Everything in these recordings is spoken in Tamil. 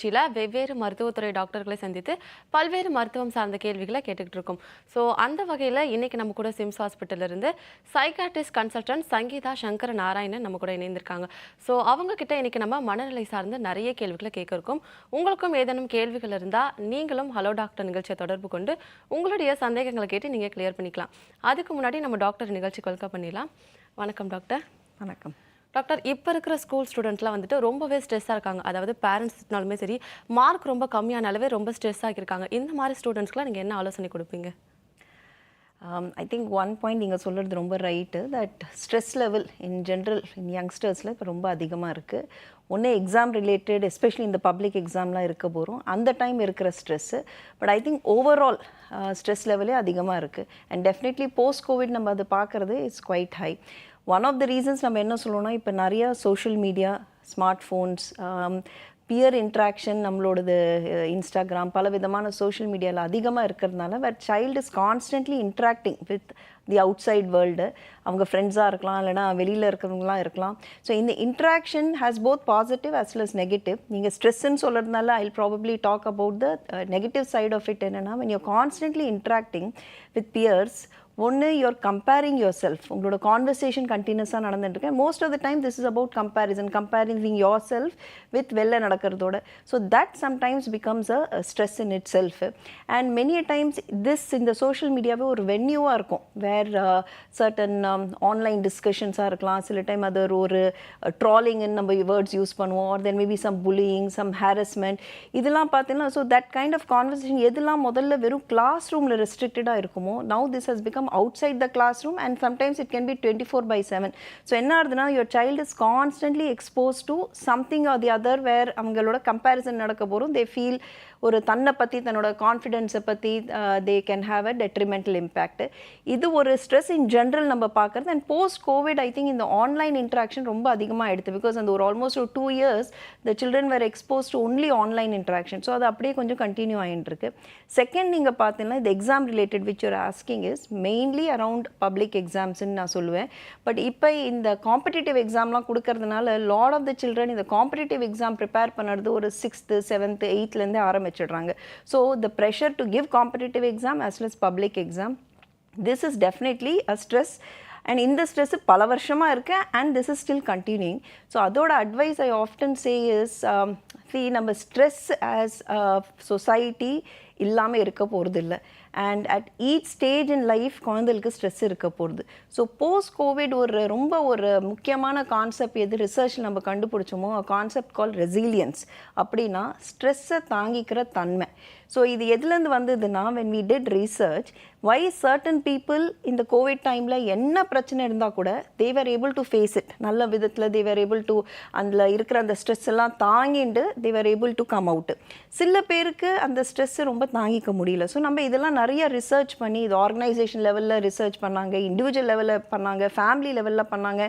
சில வெவ்வேறு மருத்துவத்துறை டாக்டர்களை சந்தித்து பல்வேறு மருத்துவம் சார்ந்த கேள்விகளை கேட்டுக்கிட்டு இருக்கோம். ஸோ அந்த வகையில் இன்னைக்கு நம்ம கூட சிம்ஸ் ஹாஸ்பிட்டல்ல இருந்து சைக்காட்ரிஸ்ட் கன்சல்டன்ட் சங்கீதா சங்கர நாராயணன் நம்ம கூட இணைந்திருக்காங்க. ஸோ அவங்க கிட்ட இன்னைக்கு நம்ம மனநிலை சார்ந்த நிறைய கேள்விகளை கேட்க இருக்கோம். உங்களுக்கும் ஏதேனும் கேள்விகள் இருந்தால் நீங்களும் ஹலோ டாக்டர் நிகழ்ச்சியை தொடர்பு கொண்டு உங்களுடைய சந்தேகங்களை கேட்டு நீங்கள் கிளியர் பண்ணிக்கலாம். அதுக்கு முன்னாடி நம்ம டாக்டர் நிகழ்ச்சிக்கு வெல்கம் பண்ணிடலாம். வணக்கம் டாக்டர். வணக்கம் டாக்டர். இப்போ இருக்கிற ஸ்கூல் ஸ்டூடெண்ட்லாம் வந்துட்டு ரொம்பவே ஸ்ட்ரெஸ்ஸாக இருக்காங்க. அதாவது பேரண்ட்ஸ்னாலுமே சரி, மார்க் ரொம்ப கம்மியானாலவே ரொம்ப ஸ்ட்ரெஸ்ஸாக இருக்காங்க. இந்த மாதிரி ஸ்டூடெண்ட்ஸ்க்குலாம் நீங்கள் என்ன ஆலோசனை கொடுப்பீங்க? ஐ திங்க் ஒன் பாயிண்ட் நீங்கள் சொல்கிறது ரொம்ப right. That stress level in general in யங்ஸ்டர்ஸில் இப்போ ரொம்ப அதிகமாக இருக்குது. ஒன்று எக்ஸாம் ரிலேட்டட், எஸ்பெஷலி இந்த பப்ளிக் எக்ஸாம்லாம் இருக்க போகிறோம், அந்த டைம் இருக்கிற stress. But I think overall stress லெவலே அதிகமாக இருக்குது. அண்ட் டெஃபினெட்லி போஸ்ட் கோவிட் நம்ம அதை பார்க்குறது it's quite high. One of the reasons நம்ம என்ன சொல்லணும்னா, இப்போ நிறையா social media, smart phones, peer interaction, நம்மளோடது இன்ஸ்டாகிராம், பல விதமான சோஷியல் மீடியாவில் அதிகமாக இருக்கிறதுனால but child is constantly interacting with the outside world. அவங்க ஃப்ரெண்ட்ஸாக இருக்கலாம், இல்லைனா வெளியில் இருக்கிறவங்களாம் இருக்கலாம். ஸோ இந்த interaction has both positive as well as negative. நீங்கள் ஸ்ட்ரெஸ்ன்னு சொல்கிறதுனால I probably talk about the negative side of it. என்னென்னா, when you're constantly interacting with peers, ஒன்று யூஆர் கம்பேரிங் யுவர் செல்ஃப். உங்களோட கான்வர்சேஷன் கண்டினியூஸாக நடந்துட்டுருக்கு. Most of the time this is about comparing yourself with வெளில நடக்கிறதோட. So that sometimes becomes a stress in it self. And many times this இந்த சோஷியல் மீடியாவே ஒரு வென்யூவாக இருக்கும், வேர் சர்டன் ஆன்லைன் டிஸ்கஷன்ஸாக இருக்கலாம். சில டைம் அது ஒரு ட்ராலிங்னு நம்ம வேர்ட்ஸ் யூஸ் பண்ணுவோம், or then maybe some bullying, some harassment, இதெல்லாம் பார்த்தீங்கன்னா. So that kind of conversation எதெல்லாம் முதல்ல வெறும் கிளாஸ் ரூமில் ரெஸ்ட்ரிக்டடாக இருக்குமோ, now this has become outside the classroom, and sometimes it can be 24/7. So என்ன ஆகுதுன்னா, your child is constantly exposed to something or the other where அவங்களோட கம்பேரிசன் நடக்க போகிறோம். they feel ஒரு தன்னை பற்றி, தன்னோட கான்ஃபிடென்ஸை பற்றி they can have a detrimental impact. இது ஒரு ஸ்ட்ரெஸ் இன் ஜென்ரல் நம்ம பார்க்குறது. And post Covid I think இந்த ஆன்லைன் இன்ட்ராக்ஷன் ரொம்ப அதிகமாக எடுத்து. பிகாஸ் அந்த ஒரு ஆல்மோஸ்ட் ஒரு 2 years the children were expose to only online interaction. So அது அப்படியே கொஞ்சம் கண்டினியூ ஆகிட்டு இருக்கு. செகண்ட், நீங்கள் பார்த்தீங்கன்னா இந்த exam related which you're asking is mainly around public எக்ஸாம்ஸ்ன்னு நான் சொல்லுவேன். பட் இப்போ இந்த காம்படிட்டிவ் எக்ஸாம்லாம் கொடுக்கறதுனால லாட் ஆஃப் த சில்ட்ரன் இந்த காம்படிட்டிவ் எக்ஸாம் ப்ரிப்பேர் பண்ணுறது ஒரு 6th, 7th, 8th ஆரம்பிச்சிடுறாங்க. So the pressure to give competitive exam as well as public exam, this is definitely a stress. And in the stress பல வருஷமாக இருக்கு, and this is still continuing. So அதோட advice I often say is, see, நம்ம stress as a society இல்லாமல் இருக்க போகிறது இல்லை. And at each stage in life குழந்தைகளுக்கு ஸ்ட்ரெஸ் இருக்க போகிறது. ஸோ போஸ்ட் கோவிட் ரொம்ப ஒரு முக்கியமான கான்செப்ட் எது ரிசர்ச்சில் நம்ம கண்டுபிடிச்சோமோ, கான்செப்ட் கால் ரெசிலியன்ஸ். அப்படின்னா ஸ்ட்ரெஸ்ஸை தாங்கிக்கிற தன்மை. ஸோ இது எதுலேருந்து வந்ததுன்னா, when we did research, why certain people இந்த கோவிட் டைமில் என்ன பிரச்சனை இருந்தால் கூட they were able to face it. நல்ல விதத்தில் they were able to அதில் இருக்கிற அந்த ஸ்ட்ரெஸ் எல்லாம் தாங்கிட்டு they were able to come out. சில பேருக்கு அந்த ஸ்ட்ரெஸ்ஸை ரொம்ப தாங்கிக்க முடியல. ஸோ நம்ம இதெல்லாம் நிறைய ரிசர்ச் பண்ணி, இது ஆர்கனைசேஷன் லெவலில் ரிசர்ச் பண்ணாங்க, இண்டிவிஜுவல் லெவலில் பண்ணாங்க, ஃபேமிலி லெவலில் பண்ணாங்க.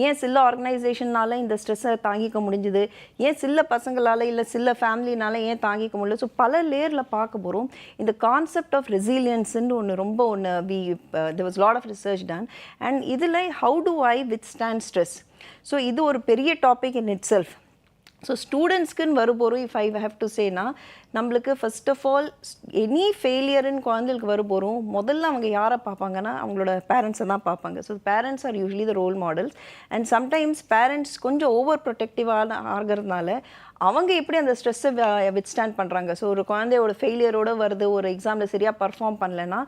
ஏன் சில ஆர்கனைசேஷனால் இந்த ஸ்ட்ரெஸ்ஸை தாங்கிக்க முடிஞ்சுது, ஏன் சில பசங்களால் இல்லை சில ஃபேமிலினால ஏன் தாங்கிக்க முடியல. ஸோ பல லேயரில் பார்க்க போகிறோம். இந்த கான்செப்ட் ஆஃப் ரெசிலியன்ஸ்ன்னு ரொம்ப there was lot of research done. and இதில் how do I withstand stress? So இது ஒரு பெரிய டாபிக் in itself. ஸோ ஸ்டூடெண்ட்ஸ்க்குன்னு வரும்போதும் இஃப் ஐ ஹேவ் டு சேனா, நம்மளுக்கு ஃபர்ஸ்ட் ஆஃப் ஆல் எனி ஃபெயிலியர்னு குழந்தைகளுக்கு வரும்போதும் முதல்ல அவங்க யாரை பார்ப்பாங்கன்னா அவங்களோட பேரண்ட்ஸை தான் பார்ப்பாங்க. So parents are usually the role models. And sometimes parents கொஞ்சம் ஓவர் ப்ரொடெக்டிவாக ஆகிறதுனால அவங்க எப்படி அந்த ஸ்ட்ரெஸ்ஸை வித்ஸ்டாண்ட் பண்ணுறாங்க. ஸோ ஒரு குழந்தையோட ஃபெயிலியரோடு வருது, ஒரு எக்ஸாமில் சரியாக பர்ஃபார்ம் பண்ணலைன்னா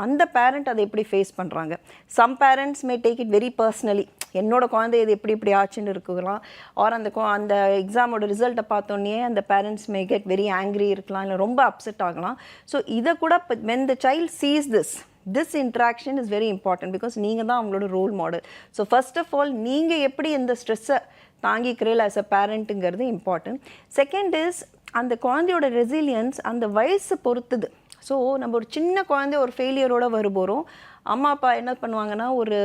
அந்த பேரண்ட் அதை எப்படி ஃபேஸ் பண்ணுறாங்க. Some parents may take it very personally, என்னோட குழந்தை இது எப்படி ஆச்சுன்னு இருக்கலாம். ஆர் அந்த எக்ஸாமோட ரிசல்ட்டை பார்த்தோன்னே அந்த பேரண்ட்ஸ் மே கெட் வெரி ஆங்க்ரி இருக்கலாம், இல்லை ரொம்ப அப்செட் ஆகலாம். ஸோ இதை கூட when the child sees this interaction is very important because நீங்கள் தான் அவங்களோட role model. So first of all நீங்கள் எப்படி இந்த ஸ்ட்ரெஸ்ஸை தாங்கிக்கிறீர்கள் ஆஸ் அ பேரண்ட்டுங்கிறது இம்பார்ட்டன்ட். செகண்ட் இஸ், அந்த குழந்தையோட ரெசிலியன்ஸ் அந்த வயசு பொறுத்துது. ஸோ நம்ம ஒரு சின்ன குழந்தை ஒரு ஃபெயிலியரோடு வரும்போதும் அம்மா அப்பா என்ன பண்ணுவாங்கன்னா, ஒரு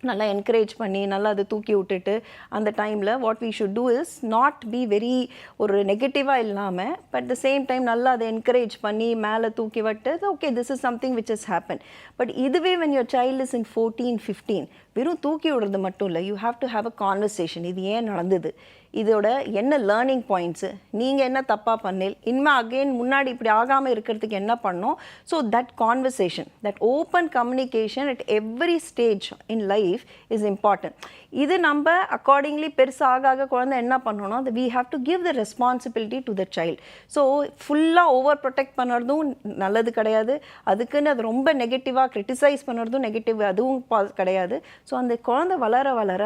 நல்லா என்கரேஜ் பண்ணி நல்லா அதை தூக்கி விட்டுட்டு அந்த டைமில் what we should do is not be very ஒரு நெகட்டிவாக இல்லாமல், பட் த சேம் டைம் நல்லா அதை என்கரேஜ் பண்ணி மேலே தூக்கி விட்டு okay this is something which is happen. But இதுவே when your child is in 14, 15 வெறும் தூக்கி விடுறது மட்டும் இல்லை, you have to have a conversation. இது ஏன் நடந்தது, இதோட என்ன லேர்னிங் பாயிண்ட்ஸு, நீங்கள் என்ன தப்பாக பண்ணீங்க, இனிமேல் அகெயின் முன்னாடி இப்படி ஆகாமல் இருக்கிறதுக்கு என்ன பண்ணோம். So that conversation, that open communication at every stage in life is important. இது நம்ம அக்கார்டிங்லி பெருசாக ஆக குழந்தை என்ன பண்ணணும், we have to give the responsibility to the child. So ஃபுல்லாக ஓவர் ப்ரொடெக்ட் பண்ணுறதும் நல்லது கிடையாது, அதுக்குன்னு அது ரொம்ப நெகட்டிவாக கிரிட்டிசைஸ் பண்ணுறதும் நெகட்டிவ் அதுவும் கிடையாது. ஸோ அந்த குழந்தை வளர வளர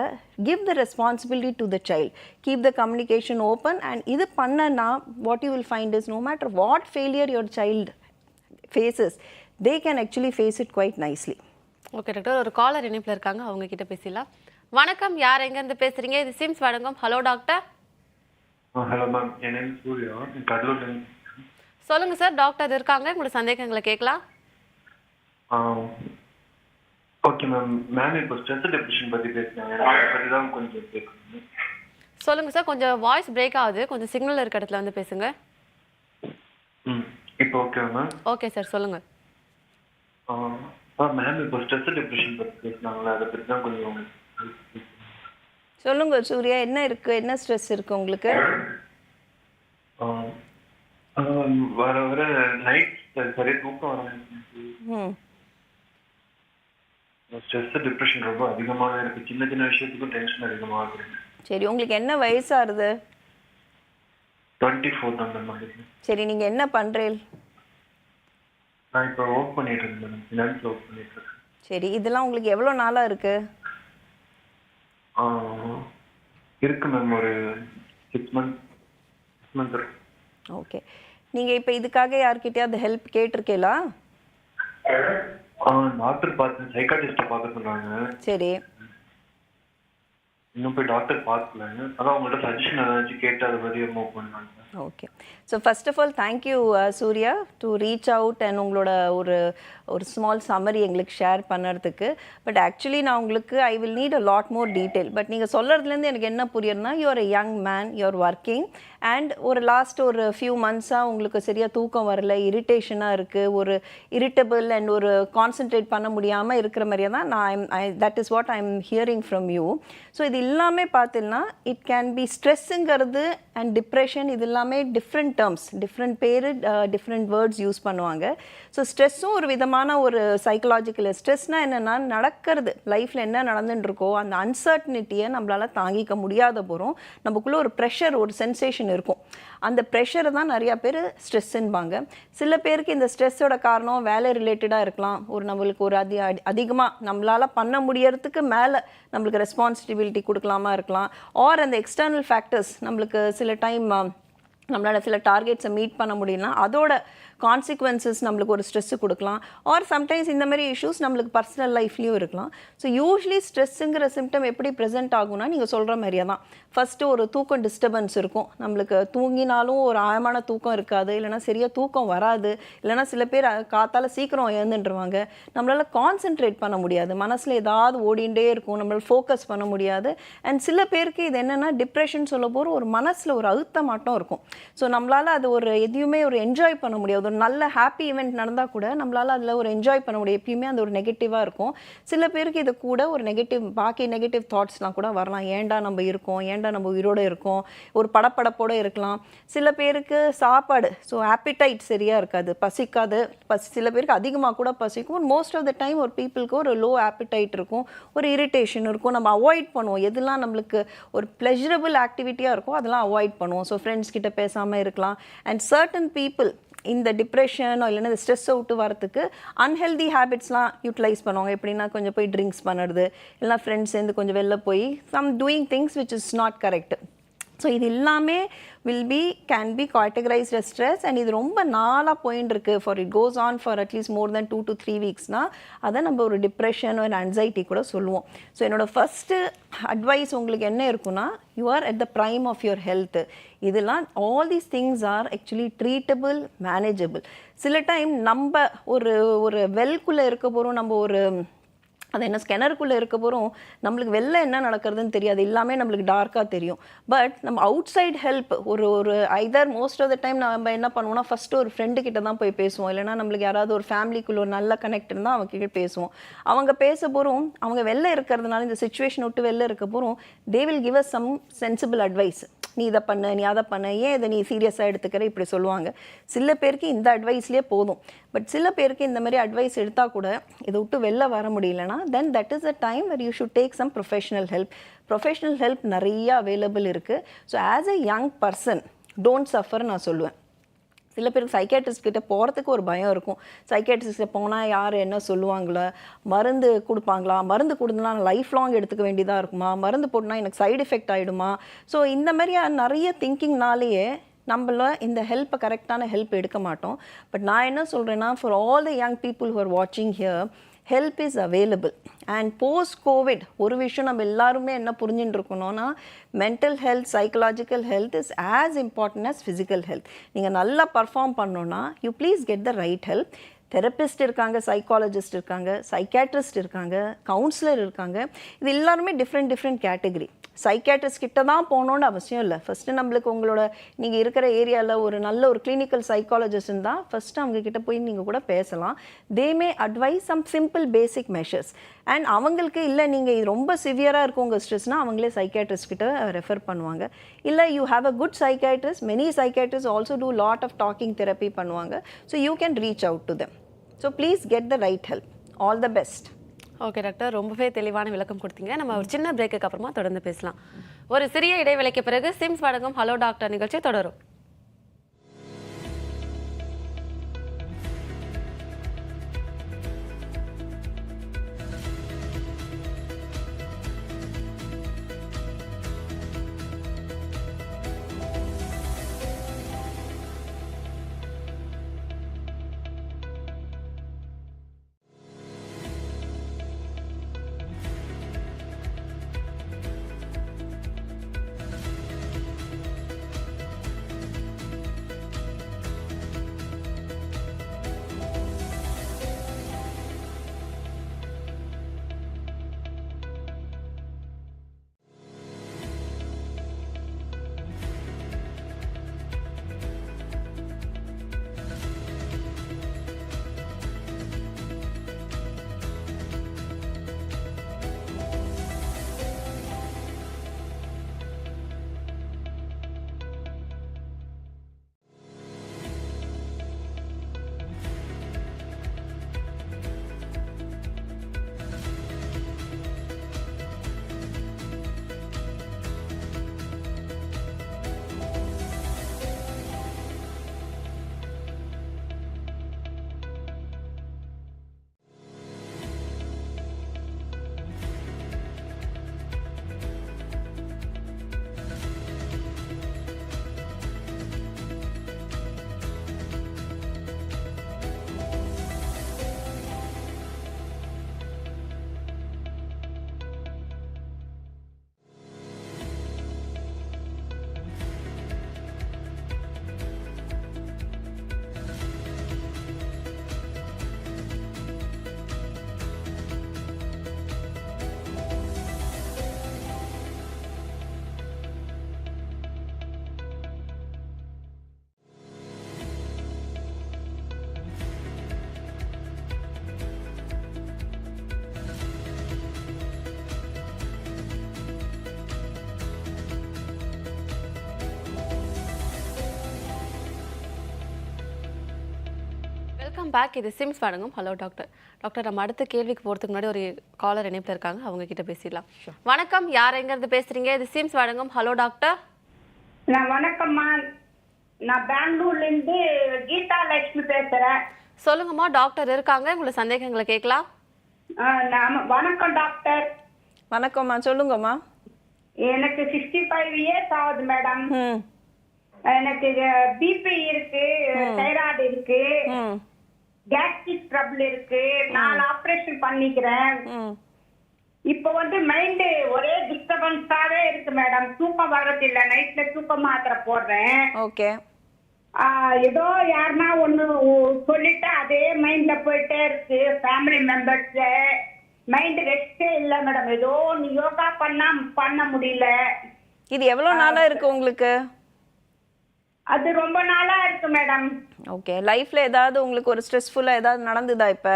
give the responsibility to the child, keep the communication open, and இது பண்ணனா what you will find is no matter what failure your child faces, they can actually face it quite nicely. Okay doctor, ஒரு காலர் இணைப்பில் இருக்காங்க, அவங்க கிட்ட பேசலாம். வணக்கம், யார் எங்கேருந்து பேசுறீங்க? இது சிம்ஸ் வழங்கும் ஹலோ டாக்டர். ஹலோ மேம், என் நேம் சூர்யா, கடலூர். சொல்லுங்க சார், டாக்டர் இருக்காங்க, உங்களோட சந்தேகங்களை கேட்கலாம். Okay ma'am. மேம் இப்போ ஸ்ட்ரெஸ் டிப்ரெஷன் பற்றி பேசினாங்க, அதை பற்றி தான் கொஞ்சம் கேட்கணும். சொல்லுங்க சார், கொஞ்சம் வாய்ஸ் பிரேக் ஆகுது, கொஞ்சம் சிக்னல் இருக்க இடத்துல வந்து பேசுங்க. இப்போ ஓகே மேம். ஓகே சார், சொல்லுங்க. மேம் இப்போ ஸ்ட்ரெஸ் டிப்ரெஷன் பற்றி பேசினாங்களா, அதை பற்றி தான் கொஞ்சம் சொல்லுங்க சூர்யா, என்ன இருக்கு, என்ன ஸ்ட்ரெஸ் இருக்கு உங்களுக்கு? வர வர நைட் சரியா தூக்கம் வர, ஸ்ட்ரெஸ் டிப்ரெஷன் ரொம்ப அதிகமாக இருக்கு. சின்ன சின்ன விஷயத்துக்கும் டென்ஷன் அதிகமாக இருக்கு. சரி, உங்களுக்கு என்ன வயசாகுது? 24 தான் மேம். சரி, நீங்கள் என்ன பண்ணுறீங்க? நான் இப்போ ஒர்க் பண்ணிட்டு இருக்கேன் மேடம், ஃபினான்ஸில் ஒர்க் பண்ணிட்டு இருக்கேன். சரி, இதெல்லாம் உங்களுக்கு எவ்வளோ நாளாக இருக்கு? இருக்கு மேம், ஒரு 6 months இருக்கு. ஓகே, நீங்கள் இப்போ இதுக்காக யார்கிட்டயாவது ஹெல்ப் கேட்டிருக்கீங்களா? டாக்டர் பார்த்து சைக்காட்டிஸ்ட்டை பார்க்க சொன்னாங்க. சரி, இன்னும் போய் டாக்டர் பார்க்கல, அதான் உங்கள்கிட்ட சஜஷன் ஏதாச்சும் கேட்டு அதை பற்றி மூவ் பண்ணாங்க. Okay. So first of all thank you Surya to reach out and உங்களோட ஒரு ஸ்மால் சம்மரி எங்களுக்கு ஷேர் பண்ணுறதுக்கு. பட் ஆக்சுவலி நான் உங்களுக்கு I will need a lot more detail. But நீங்கள் சொல்கிறதுலேருந்து எனக்கு என்ன புரியுதுன்னா, you are a young man, you are working, and ஒரு லாஸ்ட் ஒரு ஃபியூ மந்த்ஸாக உங்களுக்கு சரியாக தூக்கம் வரல, இரிட்டேஷனாக இருக்குது, ஒரு இரிட்டபிள் அண்ட் ஒரு கான்சென்ட்ரேட் பண்ண முடியாமல் இருக்கிற மாதிரியே தான் that is what I am hearing from you. So இது எல்லாமே பார்த்தீங்கன்னா இட் கேன் பி ஸ்ட்ரெஸ்ஸுங்கிறது அண்ட் டிப்ரெஷன், இது எல்லாமே டிஃப்ரெண்ட் டேர்ம்ஸ், டிஃப்ரெண்ட் பேர், டிஃப்ரெண்ட் வேர்ட்ஸ் யூஸ் பண்ணுவாங்க. ஸோ ஸ்ட்ரெஸ்ஸும் ஒரு விதமான ஒரு சைக்கலாஜிக்கல். ஸ்ட்ரெஸ்னால் என்னென்னா, நடக்கிறது லைஃப்பில் என்ன நடந்துட்டு இருக்கோ அந்த அன்சர்டனிட்டியை நம்மளால் தாங்கிக்க முடியாத போகிறோம், நமக்குள்ளே ஒரு ப்ரெஷர், ஒரு சென்சேஷன் இருக்கும். அந்த ப்ரெஷரை தான் நிறையா பேர் ஸ்ட்ரெஸ்ஸுன்பாங்க. சில பேருக்கு இந்த ஸ்ட்ரெஸ்ஸோட காரணம் வேலை ரிலேட்டடாக இருக்கலாம், ஒரு நம்மளுக்கு ஒரு அதிகமாக நம்மளால் பண்ண முடியறதுக்கு மேலே நம்மளுக்கு ரெஸ்பான்சிபிலிட்டி கொடுக்கலாமா இருக்கலாம், ஆர் அந்த எக்ஸ்டர்னல் ஃபேக்டர்ஸ் நம்மளுக்கு சில டைம் நம்மளால் சில டார்கெட்ஸை மீட் பண்ண முடியலனா அதோட கான்சிக்வன்சஸ் நம்மளுக்கு ஒரு ஸ்ட்ரெஸ்ஸு கொடுக்கலாம், ஆர் சம்டைம்ஸ் இந்த மாதிரி இஷ்யூஸ் நம்மளுக்கு பர்சனல் லைஃப்லேயும் இருக்கலாம். ஸோ யூஸ்வலி ஸ்ட்ரெஸ்ஸுங்கிற சிம்டம் எப்படி ப்ரெசென்ட் ஆகும்னா, நீங்கள் சொல்கிற மாதிரியே தான். ஃபஸ்ட்டு ஒரு தூக்கம் டிஸ்டர்பன்ஸ் இருக்கும், நம்மளுக்கு தூங்கினாலும் ஒரு ஆழமான தூக்கம் இருக்காது, இல்லைனா சரியாக தூக்கம் வராது, இல்லைனா சில பேர் காத்தால் சீக்கிரம் எழுந்துட்டுருவாங்க, நம்மளால் கான்சென்ட்ரேட் பண்ண முடியாது, மனசில் ஏதாவது ஓடிண்டே இருக்கும், நம்மளால் ஃபோக்கஸ் பண்ண முடியாது. அண்ட் சில பேருக்கு இது என்னென்னா டிப்ரெஷன் சொல்ல போகிற ஒரு மனசில் ஒரு அழுத்தம் மாட்டம் இருக்கும். ஸோ நம்மளால் அது ஒரு எதையுமே ஒரு என்ஜாய் பண்ண முடியாது. ஒரு நல்ல ஹாப்பி ஈவெண்ட் நடந்தால் கூட நம்மளால் அதில் ஒரு என்ஜாய் பண்ண முடியும், எப்பயுமே அந்த ஒரு நெகட்டிவாக இருக்கும். சில பேருக்கு இது கூட ஒரு பாக்கி நெகட்டிவ் தாட்ஸ்லாம் கூட வரலாம், ஏன்டா நம்ம இருக்கோம், ஏன்டா நம்ம உயிரோடு இருக்கோம், ஒரு படப்படப்போடு இருக்கலாம். சில பேருக்கு சாப்பாடு, ஸோ ஆப்பிடைட் சரியாக இருக்காது, பசிக்காது, சில பேருக்கு அதிகமாக கூட பசிக்கும். மோஸ்ட் ஆஃப் த டைம் ஒரு பீப்புளுக்கு ஒரு லோ ஆப்பிடைட் இருக்கும், ஒரு இரிட்டேஷன் இருக்கும், நம்ம அவாய்ட் பண்ணுவோம். எதெல்லாம் நம்மளுக்கு ஒரு ப்ளெஷரபிள் ஆக்டிவிட்டியாக இருக்கும் அதெல்லாம் அவாய்ட் பண்ணுவோம். ஸோ ஃப்ரெண்ட்ஸ் கிட்ட பேசாமல் இருக்கலாம். அண்ட் சர்டன் பீப்புள் இந்த டிப்ரெஷனோ இல்லைன்னா இந்த ஸ்ட்ரெஸ்ஸை விட்டு வரத்துக்கு அன்ஹெல்தி ஹேபிட்ஸ்லாம் யூட்டிலைஸ் பண்ணுவாங்க. எப்படின்னா கொஞ்சம் போய் ட்ரிங்க்ஸ் பண்ணுறது, இல்லைனா ஃப்ரெண்ட்ஸ் சேர்ந்து கொஞ்சம் வெளில போய் some doing things which is not correct. So இது எல்லாமே can be categorized as stress, and இது ரொம்ப நாளாக போயின்னு இருக்குது, for it goes on for at least more than 2 to 3 வீக்ஸ்னால் அதை நம்ம ஒரு டிப்ரெஷன் ஒரு ஆன்சைட்டி கூட சொல்லுவோம். ஸோ என்னோடய ஃபஸ்ட்டு அட்வைஸ் உங்களுக்கு என்ன இருக்குன்னா, you are at the prime of your health. இதெல்லாம் all these things are actually treatable, manageable. சில டைம் நம்ம ஒரு வெல்குள்ளே இருக்க போகிறோம், நம்ம ஒரு அது என்ன ஸ்கேனருக்குள்ளே இருக்க போகிறோம், நம்மளுக்கு வெளில என்ன நடக்கிறதுன்னு தெரியாது, எல்லாமே நம்மளுக்கு டார்க்காக தெரியும். பட் நம்ம அவுட் சைட் ஹெல்ப் ஒரு either most of the time நம்ம என்ன பண்ணுவோம்னா, ஃபஸ்ட்டு ஒரு ஃப்ரெண்டு கிட்ட தான் போய் பேசுவோம். இல்லைனா நம்மளுக்கு யாராவது ஒரு ஃபேமிலிக்குள்ள ஒரு நல்ல கனெக்ட் இருந்தால் அவங்க கிட்ட பேசுவோம். அவங்க பேச போகிறோம், அவங்க வெளில இருக்கிறதுனால இந்த சுச்சுவேஷன் விட்டு வெளில இருக்க போகிறோம், they will give us some sensible advice. நீ இதை பண்ணு, நீ அதை பண்ணு, ஏன் இதை நீ சீரியஸாக எடுத்துக்கிற, இப்படி சொல்லுவாங்க. சில பேருக்கு இந்த அட்வைஸ்லேயே போதும். பட் சில பேருக்கு இந்த மாதிரி அட்வைஸ் எடுத்தால் கூட இதை விட்டு வெளில வர முடியலன்னா, then that is a time where you should take some professional help. Professional help நிறைய அவைலபிள் இருக்குது. So as a young person don't suffer நான் சொல்லுவேன். சில பேருக்கு சைக்கியாட்ரிஸ்ட் கிட்ட போகிறதுக்கு ஒரு பயம் இருக்கும். சைக்கியாட்ரிஸ்ட்டை போனால் யார் என்ன சொல்லுவாங்களா, மருந்து கொடுப்பாங்களா, மருந்து கொடுத்தனா லைஃப் லாங் எடுத்துக்க வேண்டியதாக இருக்குமா, மருந்து போட்டுனா எனக்கு சைடு எஃபெக்ட் ஆகிடுமா. ஸோ இந்த மாதிரியாக நிறைய திங்கிங்னாலேயே நம்மள இந்த ஹெல்ப்பை கரெக்டான ஹெல்ப் எடுக்க மாட்டோம். பட் நான் என்ன சொல்கிறேன்னா, for all the young people who are வாட்சிங் here, help is available. And post covid ஒரு விஷயம் நம்ம எல்லாருமே என்ன புரிஞ்சுட்டு இருக்கணும்னா, mental health, psychological health is as important as physical health. நீங்கள் நல்லா பர்ஃபார்ம் பண்ணணுன்னா you please get the right help. Therapist இருக்காங்க, சைக்காலஜிஸ்ட் இருக்காங்க, சைக்கியாட்ரிஸ்ட் இருக்காங்க, கவுன்சிலர் இருக்காங்க. இது எல்லாருமே டிஃப்ரெண்ட் கேட்டகரி. சைக்கியாட்ரிஸ்ட் கிட்ட தான் போகணுன்னு அவசியம் இல்லை. ஃபஸ்ட்டு நம்மளுக்கு உங்களோட நீங்கள் இருக்கிற ஏரியாவில் ஒரு நல்ல ஒரு கிளினிக்கல் சைக்காலஜிஸ்ட் இருந்தால் ஃபஸ்ட்டு அவங்கக்கிட்ட போய் நீங்கள் கூட பேசலாம். They may advice some simple basic measures. And அவங்களுக்கு இல்லை நீங்கள் இது ரொம்ப சிவியராக இருக்கும் உங்கள் ஸ்ட்ரெஸ்னால் அவங்களே சைக்கியாட்ரிஸ்ட் கிட்ட ரெஃபர் பண்ணுவாங்க. இல்லை you have a good psychiatrist, many psychiatrist also do lot of talking therapy பண்ணுவாங்க. So you can reach out to them. So please get the right help. All the best. Okay doctor, ரொம்பவே தெளிவான விளக்கம் கொடுத்தீங்க. நம்ம ஒரு சின்ன பிரேக்குக்கு அப்புறமா தொடர்ந்து பேசலாம். ஒரு சிறிய இடைவேளைக்கு பிறகு சிம்ஸ் வழங்கும் ஹலோ டாக்டர் நிகழ்ச்சி தொடரும். Welcome back. இது சிம்ஸ் வழங்கும் ஹலோ டாக்டர். டாக்டர், நம்ம அடுத்த கேள்விக்கு போகிறதுக்கு முன்னாடி ஒரு காலர் இணைப்பில் இருக்காங்க, அவங்க கிட்ட பேசிடலாம். வணக்கம், யார் எங்கேருந்து பேசுறீங்க? இது சிம்ஸ் வழங்கும் ஹலோ டாக்டர். நான் வணக்கம்மா, நான் பெங்களூர்லேருந்து கீதா லட்சுமி பேசுகிறேன். சொல்லுங்கம்மா, டாக்டர் இருக்காங்க, உங்களை சந்தேகங்களை கேட்கலாம். வணக்கம் டாக்டர். வணக்கம்மா, சொல்லுங்கம்மா. எனக்கு 65 இயர்ஸ் ஆகுது மேடம். எனக்கு பிபி இருக்கு, தைராய்டு இருக்கு, கேஸ்ட்ரிக் ட்ரபிள் இருக்கு, 4 ஆபரேஷன் பண்ணிக்கிறேன். இப்ப மைண்ட் ஒரே டிஸ்டர்பன்ஸாவே இருக்கு மேடம். தூக்கம் வர்றது இல்ல, நைட்ல தூக்க மாத்திரை போடுறேன். ஓகே. ஏதோ யாருன்னா ஒண்ணு சொல்லிட்டு அதே மைண்ட்ல போயிட்டே இருக்கு. ஃபேமிலி மெம்பர்ஸ் மைண்ட் ரெஸ்டே இல்ல மேடம். ஏதோ யோகா பண்ண முடியல. இது எவ்வளவு நாளா இருக்கு உங்களுக்கு? அது ரொம்ப நாளா இருக்கு மேடம். ஓகே. லைஃப்ல ஏதாவது உங்களுக்கு ஒரு ஸ்ட்ரெஸ்ஃபுல்லா ஏதாவது நடந்துதா இப்ப?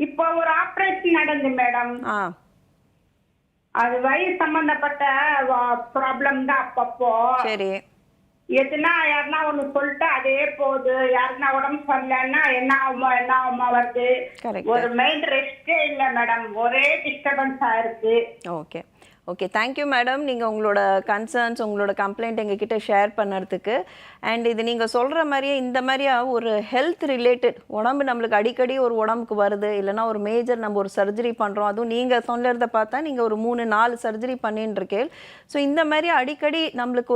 இப்போ ஒரு ஆபரேஷன் நடந்து மேடம். அது வயிறு சம்பந்தப்பட்ட ப்ராப்ளம் தான். அப்பப்போ சரி. எதுனா யாருன்னா ஒண்ணு சொல்லிட்டு அதே போகுது. யாருன்னா உடம்பு சரியில்லைன்னா என்ன ஆகுமா வருது. ஒரு மைண்ட் ரெஸ்டே இல்ல மேடம். ஒரே டிஸ்டர்பன்ஸா இருக்கு. Okay okay. தேங்க்யூ மேடம், நீங்கள் உங்களோட கன்சர்ன்ஸ் உங்களோட கம்ப்ளைண்ட் எங்ககிட்ட ஷேர் பண்ணுறதுக்கு. அண்ட் இது நீங்கள் சொல்கிற மாதிரியே இந்த மாதிரியா ஒரு ஹெல்த் ரிலேட்டட் உடம்பு நம்மளுக்கு அடிக்கடி ஒரு உடம்புக்கு வருது, இல்லைனா ஒரு மேஜர் நம்ம ஒரு சர்ஜரி பண்ணுறோம். அதுவும் நீங்கள் சொல்லுறத பார்த்தா நீங்கள் ஒரு 3-4 சர்ஜரி பண்ணின்னு இருக்கேன். ஸோ இந்த மாதிரி அடிக்கடி நம்மளுக்கு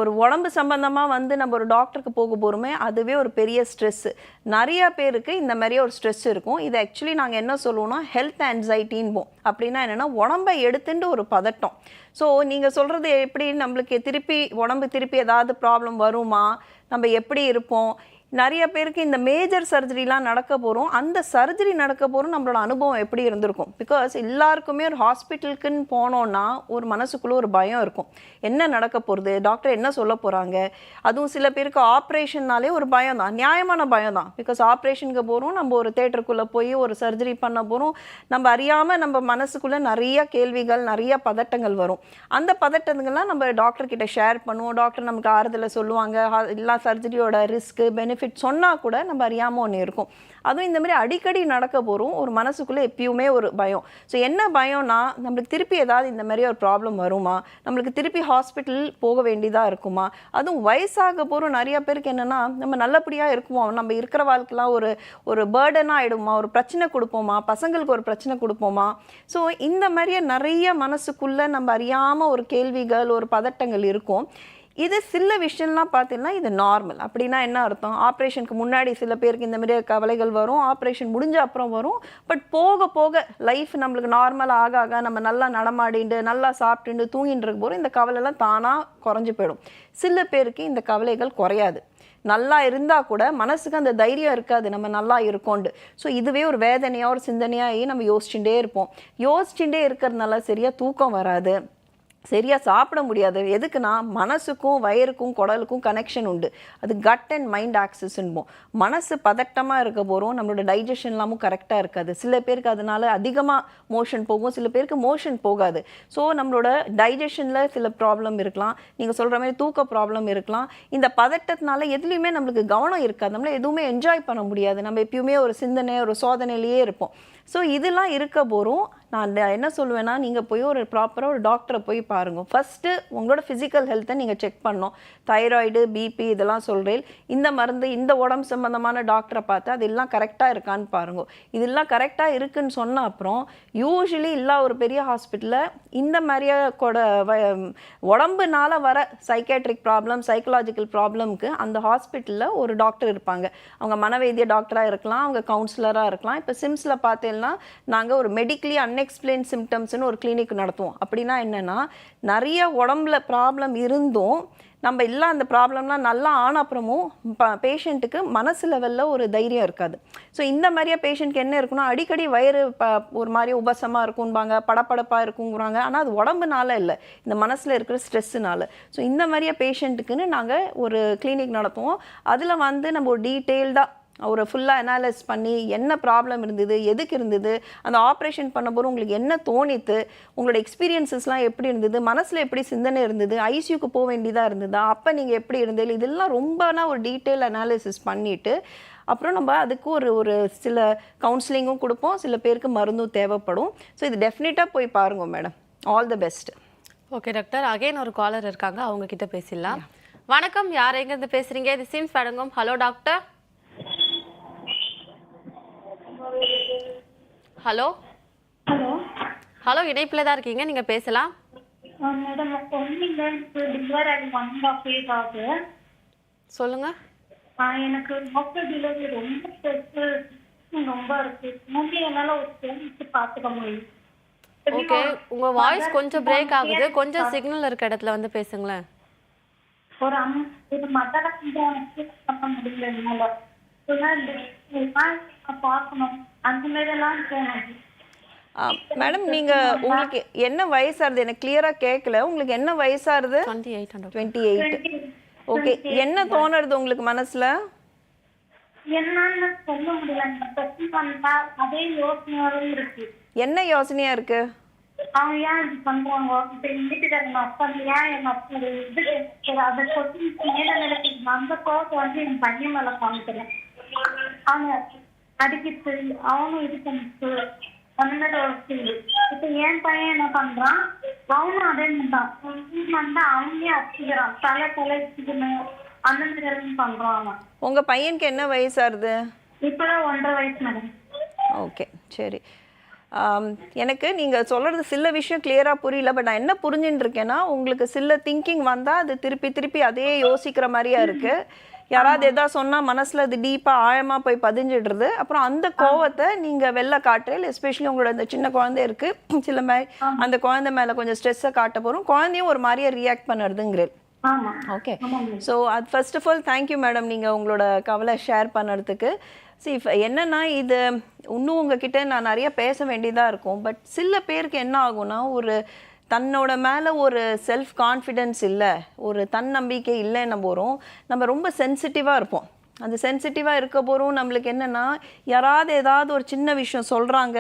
ஒரு உடம்பு சம்பந்தமாக வந்து நம்ம ஒரு டாக்டருக்கு போக போகிறோமே, அதுவே ஒரு பெரிய ஸ்ட்ரெஸ்ஸு. நிறையா பேருக்கு இந்த மாதிரியே ஒரு ஸ்ட்ரெஸ் இருக்கும். இது ஆக்சுவலி நாங்கள் என்ன சொல்லுவோம்னா ஹெல்த் ஆன்சைட்டின்போம். அப்படின்னா என்னென்னா உடம்பை எடுத்துட்டு ஒரு பதட்டம். ஸோ நீங்கள் சொல்கிறது எப்படி நம்மளுக்கு உடம்பு திருப்பி ஏதாவது ப்ராப்ளம் வருமா, நம்ம எப்படி இருப்போம். நிறைய பேருக்கு இந்த மேஜர் சர்ஜரிலாம் நடக்க போகிறோம். அந்த சர்ஜரி நடக்க போகிறோம் நம்மளோட அனுபவம் எப்படி இருந்திருக்கும். பிகாஸ் எல்லாருக்குமே ஒரு ஹாஸ்பிட்டலுக்குன்னு போனோன்னா ஒரு மனசுக்குள்ளே ஒரு பயம் இருக்கும். என்ன நடக்க போகிறது, டாக்டர் என்ன சொல்ல போகிறாங்க. அதுவும் சில பேருக்கு ஆப்ரேஷன்னாலே ஒரு பயம் தான், நியாயமான பயம் தான். பிகாஸ் ஆப்ரேஷனுக்கு போகிறோம், நம்ம ஒரு தேட்டருக்குள்ளே போய் ஒரு சர்ஜரி பண்ண போகிறோம். நம்ம அறியாமல் நம்ம மனசுக்குள்ளே நிறைய கேள்விகள், நிறைய பதட்டங்கள் வரும். அந்த பதட்டங்கள்லாம் நம்ம டாக்டர்கிட்ட ஷேர் பண்ணுவோம். டாக்டர் நமக்கு ஆறுதலை சொல்லுவாங்க. எல்லா சர்ஜரியோட ரிஸ்க்கு பெனிஃபிட் சொன்னால் கூட நம்ம அறியாமல் ஒன்று இருக்கும். அதுவும் இந்த மாதிரி அடிக்கடி நடக்க போகிறோம். ஒரு மனசுக்குள்ளே எப்பயுமே ஒரு பயம். ஸோ என்ன பயம்னா நம்மளுக்கு திருப்பி ஏதாவது இந்த மாதிரி ஒரு ப்ராப்ளம் வருமா, நம்மளுக்கு திருப்பி ஹாஸ்பிட்டல் போக வேண்டியதாக இருக்குமா. அதுவும் வயசாக போகிறோம். நிறைய பேருக்கு என்னென்னா நம்ம நல்லபடியாக இருக்குமோ, நம்ம இருக்கிற வாழ்க்கைலாம் ஒரு பேர்டனாக ஆகிடுமா, ஒரு பிரச்சனை கொடுப்போமா, பசங்களுக்கு ஒரு பிரச்சனை கொடுப்போமா. ஸோ இந்த மாதிரியே நிறைய மனசுக்குள்ளே நம்ம அறியாமல் ஒரு கேள்விகள், ஒரு பதட்டங்கள் இருக்கும். இது சில விஷயம்லாம் பார்த்தீங்கன்னா இது நார்மல். அப்படின்னா என்ன அர்த்தம், ஆப்ரேஷனுக்கு முன்னாடி சில பேருக்கு இந்த மாதிரி கவலைகள் வரும், ஆப்ரேஷன் முடிஞ்ச அப்புறம் வரும். பட் போக போக லைஃப் நம்மளுக்கு நார்மல் ஆக நம்ம நல்லா நடமாடிண்டு நல்லா சாப்பிட்டு தூங்கிட்டு இருக்க போகிறோம், இந்த கவலைலாம் தானாக குறைஞ்சி போயிடும். சில பேருக்கு இந்த கவலைகள் குறையாது. நல்லா இருந்தால் கூட மனசுக்கு அந்த தைரியம் இருக்காது நம்ம நல்லா இருக்கோண்டு. ஸோ இதுவே ஒரு வேதனையாக ஒரு சிந்தனையாகி நம்ம யோசிச்சுட்டே இருப்போம். யோசிச்சுட்டே இருக்கிறதுனால சரியாக தூக்கம் வராது, சரியாக சாப்பிட முடியாது. எதுக்குன்னா மனசுக்கும் வயிறுக்கும் குடலுக்கும் கனெக்ஷன் உண்டு. அது கட் அண்ட் மைண்ட் ஆக்சஸ்ன்போம். மனசு பதட்டமாக இருக்க போகிறோம், நம்மளோட டைஜஷன் எல்லாமும் கரெக்டாக இருக்காது. சில பேருக்கு அதனால அதிகமாக மோஷன் போகும், சில பேருக்கு மோஷன் போகாது. ஸோ நம்மளோட டைஜஷனில் சில ப்ராப்ளம் இருக்கலாம், நீங்கள் சொல்கிற மாதிரி தூக்க ப்ராப்ளம் இருக்கலாம். இந்த பதட்டத்தினால எதுலேயுமே நம்மளுக்கு கவனம் இருக்காது, நம்மளால் எதுவுமே என்ஜாய் பண்ண முடியாது. நம்ம எப்பயுமே ஒரு சிந்தனை ஒரு சோதனையிலேயே இருப்போம். ஸோ இதெல்லாம் இருக்க போகிறோம். நான் என்ன சொல்லுவேன்னா நீங்கள் போய் ஒரு ப்ராப்பராக ஒரு டாக்டரை போய் பாருங்கள். ஃபஸ்ட்டு உங்களோட ஃபிசிக்கல் ஹெல்த்தை நீங்கள் செக் பண்ணணும். தைராய்டு, பிபி இதெல்லாம் சொல்கிறேன். இந்த மருந்து இந்த உடம்பு சம்மந்தமான டாக்டரை பார்த்து அதெல்லாம் கரெக்டாக இருக்கான்னு பாருங்க. இதெல்லாம் கரெக்டாக இருக்குன்னு சொன்ன அப்புறம் யூஸ்வலி இல்லை ஒரு பெரிய ஹாஸ்பிட்டலில் இந்த மாதிரியே உடம்புனால வர சைக்காட்ரிக் ப்ராப்ளம், சைக்கலாஜிக்கல் ப்ராப்ளம்க்கு அந்த ஹாஸ்பிட்டலில் ஒரு டாக்டர் இருப்பாங்க. அவங்க மனவைத்திய டாக்டராக இருக்கலாம், அவங்க கவுன்சிலராக இருக்கலாம். இப்போ சிம்ஸில் பார்த்தேன்னா நாங்கள் ஒரு மெடிக்கலி unexplained symptomsனு ஒரு கிளினிக் நடத்துவோம். அப்படின்னா என்னென்னா நிறைய உடம்புல ப்ராப்ளம் இருந்தும் நம்ம இல்லை அந்த ப்ராப்ளம்லாம் நல்லா ஆன அப்புறமும் பேஷண்ட்டுக்கு மனசு லெவலில் ஒரு தைரியம் இருக்காது. ஸோ இந்த மாதிரியே பேஷண்ட்க்கு என்ன இருக்குன்னா அடிக்கடி வயிறு ஒரு மாதிரி உபசமாக இருக்கும்பாங்க, படப்படப்பாக இருக்குங்கிறாங்க. ஆனால் அது உடம்புனால இல்லை, இந்த மனசில் இருக்கிற ஸ்ட்ரெஸ்ஸுனால. ஸோ இந்த மாதிரியே பேஷண்ட்டுக்குன்னு நாங்கள் ஒரு கிளினிக் நடத்துவோம். அதில் வந்து நம்ம ஒரு டீட்டெயில்டாக ஒரு ஃபுல்லாக அனாலிஸ் பண்ணி என்ன ப்ராப்ளம் இருந்தது, எதுக்கு இருந்தது, அந்த ஆப்ரேஷன் பண்ண போகிறோம் உங்களுக்கு என்ன தோணித்து, உங்களோட எக்ஸ்பீரியன்ஸஸ்லாம் எப்படி இருந்தது, மனசில் எப்படி சிந்தனை இருந்தது, ஐசியூக்கு போக வேண்டியதாக இருந்ததா, அப்போ நீங்கள் எப்படி இருந்தது, இதெல்லாம் ரொம்பனா ஒரு டீட்டெயில் அனாலிசிஸ் பண்ணிவிட்டு அப்புறம் நம்ம அதுக்கு ஒரு சில கவுன்சிலிங்கும் கொடுப்போம். சில பேருக்கு மருந்தும் தேவைப்படும். ஸோ இது டெஃபினட்டாக போய் பாருங்க madam. All the best. Okay doctor, again ஒரு காலர் இருக்காங்க, அவங்க கிட்ட பேசிடலாம். வணக்கம், யார் எங்கேருந்து பேசுகிறீங்க? இது சிம்ஸ் வழங்கும் hello doctor. Hello hello hello, இணைப்பில் தான் இருக்கீங்க, நீங்கள் பேசலாம். மேடம் டெலிவரி 1.5 years ஆகுது. சொல்லுங்க. எனக்கு ஆஃப்டர் டெலிவரி ரொம்ப ஸ்ட்ரெஸ் ரொம்ப இருக்கு. என்னால் ஒரு சேமிச்சு பார்த்துக்க முடியும். ஓகே, உங்கள் வாய்ஸ் கொஞ்சம் பிரேக் ஆகுது, கொஞ்சம் சிக்னல் இருக்க இடத்துல வந்து பேசுங்களேன். ஒரு மதரை பண்ண முடியல என்னால். பார்க்கணும் அந்த மாதிரிலாம் தோணும். மேடம் நீங்கள் உங்களுக்கு என்ன வயசாகுது? எனக்கு கிளியராக கேட்கல. உங்களுக்கு என்ன வயசாகுது? 28. ஓகே, என்ன தோணுறது உங்களுக்கு மனசில்? என்னன்னு சொல்ல முடியல. வந்தா அதே யோசனையாவே இருக்கு. என்ன யோசனையா இருக்கு? அவங்க ஏன் இது பண்றாங்க? இப்ப எங்க வீட்டுக்காரங்க அப்பா ஏன் எங்க அப்பா இது அதை சொல்லி மேல நினைக்கிறேன். அந்த கோவத்தை வந்து என் பையன் மேல காமிக்கிறேன். அவனை அடிக்கிட்டு அவனும் இது பண்ணிட்டு அந்த மாதிரி ஒரு ஃபீல். இப்ப என் பையன் என்ன பண்றான், அவனும் அதே மாதிரி வந்தா அவனே அடிச்சுக்கிறான். தலை வச்சுக்கணும் அந்த மாதிரி எல்லாம் பண்றான் அவன். உங்க பையனுக்கு என்ன வயசாகுது? இப்பதான் 1.5 வயசு மேடம். ஓகே, சரி. எனக்கு நீங்கள் சொல்கிறது சில விஷயம் கிளியராக புரியல. பட் நான் என்ன புரிஞ்சுட்டு இருக்கேன்னா, உங்களுக்கு சில திங்கிங் வந்தால் அது திருப்பி அதே யோசிக்கிற மாதிரியா இருக்குது. யாராவது எதாவது சொன்னால் மனசில் அது டீப்பாக ஆழமாக போய் பதிஞ்சிடுறது. அப்புறம் அந்த கோவத்தை நீங்கள் வெளில காட்டுறீங்க. எஸ்பெஷலி உங்களோட அந்த சின்ன குழந்தை இருக்குது, சில மாதிரி அந்த குழந்தை மேலே கொஞ்சம் ஸ்ட்ரெஸ்ஸை காட்ட போகிறோம். குழந்தையும் ஒரு மாதிரியே ரியாக்ட் பண்ணுறதுங்கிறது. ஓகே, ஸோ அது first of all thank you madam, நீங்கள் உங்களோட கவலை ஷேர் பண்ணுறதுக்கு. என்னன்னா இது இன்னும் உங்ககிட்ட நான் நிறைய பேச வேண்டியதாக இருக்கும். பட் சில பேருக்கு என்ன ஆகும்னா, ஒரு தன்னோட மேலே ஒரு செல்ஃப் கான்ஃபிடென்ஸ் இல்லை, ஒரு தன்னம்பிக்கை இல்லைன்னு போகிறோம். நம்ம ரொம்ப சென்சிட்டிவாக இருப்போம். அந்த சென்சிட்டிவாக இருக்க போகிறோம். நம்மளுக்கு என்னென்னா, யாராவது ஏதாவது ஒரு சின்ன விஷயம் சொல்கிறாங்க,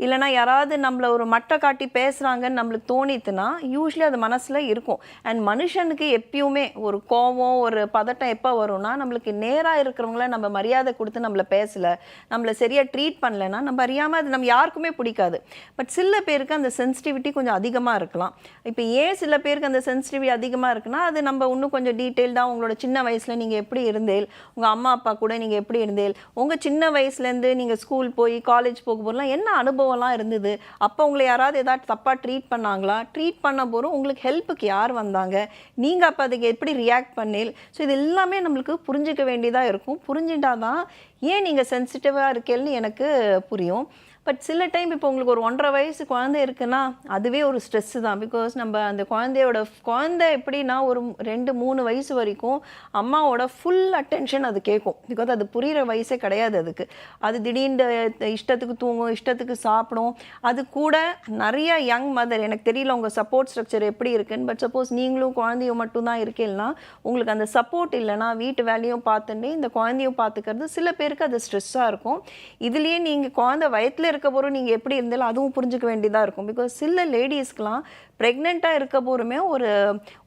இல்லைனா யாராவது நம்மளை ஒரு மட்டை காட்டி பேசுகிறாங்கன்னு நம்மளுக்கு தோணித்துன்னா யூஸ்வலி அது மனசில் இருக்கும். அண்ட் மனுஷனுக்கு எப்பயுமே ஒரு கோபம், ஒரு பதட்டம் எப்போ வரும்னா, நம்மளுக்கு நேராக இருக்கிறவங்கள நம்ம மரியாதை கொடுத்து நம்மளை பேசலை, நம்மளை சரியாக ட்ரீட் பண்ணலைன்னா நம்ம அறியாமல் அது நம்ம யாருக்குமே பிடிக்காது. பட் சில பேருக்கு அந்த சென்சிட்டிவிட்டி கொஞ்சம் அதிகமாக இருக்கலாம். இப்போ ஏன் சில பேருக்கு அந்த சென்சிட்டிவிட்டி அதிகமாக இருக்குன்னா, அது நம்ம இன்னும் கொஞ்சம் டீட்டெயில்டாக உங்களோட சின்ன வயசில் நீங்கள் எப்படி இருந்தேன், உங்கள் அம்மா அப்பா கூட நீங்கள் எப்படி இருந்தேன், உங்கள் சின்ன வயசுலேருந்து நீங்கள் ஸ்கூல் போய் காலேஜ் போக போகலாம் என்ன அனுபவம்லாம் இருந்தது, அப்போ உங்களை யாராவது ஏதாவது தப்பாக ட்ரீட் பண்ணாங்களா, ட்ரீட் பண்ண போகிறோம் உங்களுக்கு ஹெல்ப்புக்கு யார் வந்தாங்க, நீங்கள் அப்போ அதுக்கு எப்படி ரியாக்ட் பண்ணேன். ஸோ இது எல்லாமே நம்மளுக்கு புரிஞ்சிக்க வேண்டியதாக இருக்கும். புரிஞ்சுட்டா தான் ஏன் நீங்கள் சென்சிட்டிவாக இருக்கேன்னு எனக்கு புரியும். பட் சில டைம் இப்போ உங்களுக்கு ஒரு 1.5 வயசு குழந்தை இருக்குன்னா அதுவே ஒரு ஸ்ட்ரெஸ்ஸு தான். பிகாஸ் நம்ம அந்த குழந்தை எப்படின்னா ஒரு 2-3 வயசு வரைக்கும் அம்மாவோட ஃபுல் அட்டென்ஷன் அது கேட்கும். பிகாஸ் அது புரிகிற வயசே கிடையாது அதுக்கு. அது திடீர்னு இஷ்டத்துக்கு தூங்கும், இஷ்டத்துக்கு சாப்பிடும். அது கூட நிறைய யங் மதர், எனக்கு தெரியல உங்கள் சப்போர்ட் ஸ்ட்ரக்சர் எப்படி இருக்குன்னு, பட் சப்போஸ் நீங்களும் குழந்தையும் மட்டும்தான் இருக்கீங்கன்னா உங்களுக்கு அந்த சப்போர்ட் இல்லைன்னா வீட்டு வேலையும் பார்த்துட்டு இந்த குழந்தையும் பார்த்துக்கிறது சில பேருக்கு அது ஸ்ட்ரெஸ்ஸாக இருக்கும். இதுலேயே நீங்கள் குழந்தை வயத்தில் இருக்க போகிறோம் நீங்கள் எப்படி இருந்தாலும் அதுவும் புரிஞ்சுக்க வேண்டியதாக இருக்கும். பிகாஸ் சில லேடிஸ்க்கெலாம் ப்ரெக்னெண்ட்டாக இருக்க போகிறோமே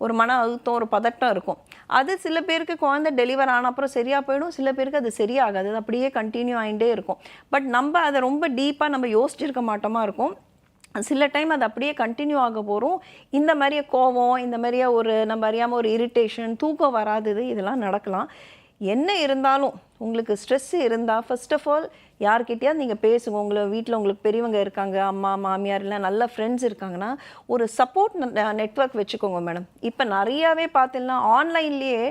ஒரு மன அழுத்தம், ஒரு பதட்டம் இருக்கும். அது சில பேருக்கு குழந்தை டெலிவர் ஆன அப்புறம் சரியாக போயிடும், சில பேருக்கு அது சரியாகாது, அது அப்படியே கண்டினியூ ஆகிட்டே இருக்கும். பட் நம்ம அதை ரொம்ப டீப்பாக நம்ம யோசிச்சிருக்க மாட்டோமா இருக்கும். சில டைம் அது அப்படியே கண்டினியூ ஆக போகிறோம். இந்த மாதிரியே கோவம், இந்த மாதிரியே ஒரு நம்ம அறியாமல் ஒரு இரிட்டேஷன், தூக்கம் வராதது, இதெல்லாம் நடக்கலாம். என்ன இருந்தாலும் உங்களுக்கு ஸ்ட்ரெஸ் இருந்தால் ஃபர்ஸ்ட் ஆஃப் ஆல் யார்கிட்டயாவது நீங்கள் பேசுங்க. உங்களை வீட்டில் உங்களுக்கு பெரியவங்க இருக்காங்க, அம்மா மாமியார் இல்லை நல்ல ஃப்ரெண்ட்ஸ் இருக்காங்கன்னா ஒரு சப்போர்ட் நெட்வொர்க் வச்சுக்கோங்க மேடம். இப்போ நிறையாவே பார்த்தீங்கன்னா ஆன்லைன்லேயே